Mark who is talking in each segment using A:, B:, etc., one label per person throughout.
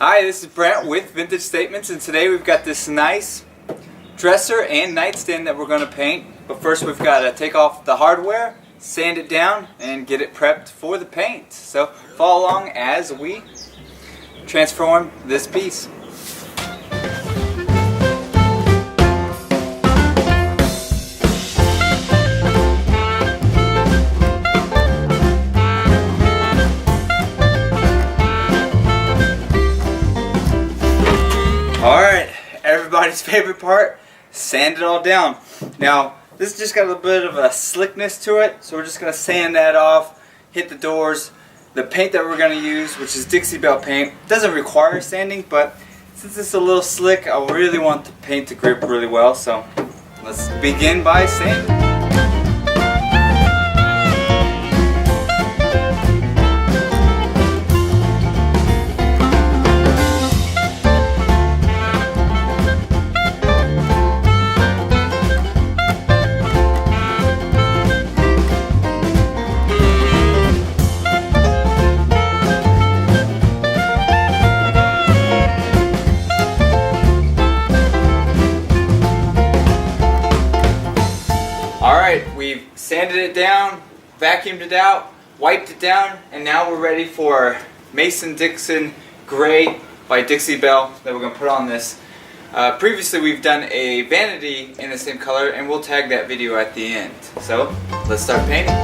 A: Hi, this is Brent with Vintage Statements, and today we've got this nice dresser and nightstand that we're going to paint. But first we've got to take off the hardware, sand it down, and get it prepped for the paint. So follow along as we transform this piece. Alright, everybody's favorite part, sand it all down. Now, this just got a little bit of a slickness to it, so we're just going to sand that off, hit the doors. The paint that we're going to use, which is Dixie Belle paint, doesn't require sanding, but since it's a little slick, I really want the paint to grip really well, so let's begin by sanding. Alright, we've sanded it down, vacuumed it out, wiped it down, and now we're ready for Dixon Gray by Dixie Belle that we're going to put on this. Previously we've done a vanity in the same color, and we'll tag that video at the end. So, let's start painting.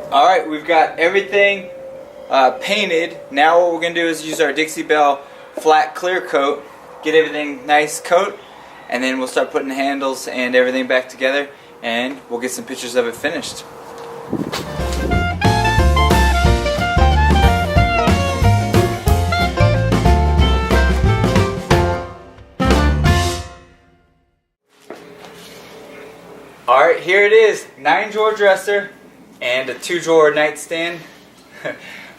A: Alright, we've got everything painted. Now what we're going to do is use our Dixie Belle flat clear coat, get everything nice coat, and then we'll start putting the handles and everything back together, and we'll get some pictures of it finished. Alright, here it is, 9-drawer dresser and a 2-drawer nightstand.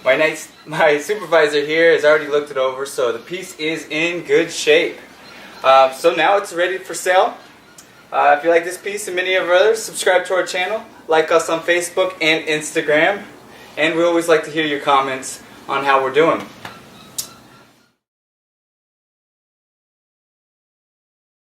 A: My supervisor here has already looked it over, so the piece is in good shape. So now it's ready for sale. If you like this piece and many of our others, subscribe to our channel, like us on Facebook and Instagram, and we always like to hear your comments on how we're doing.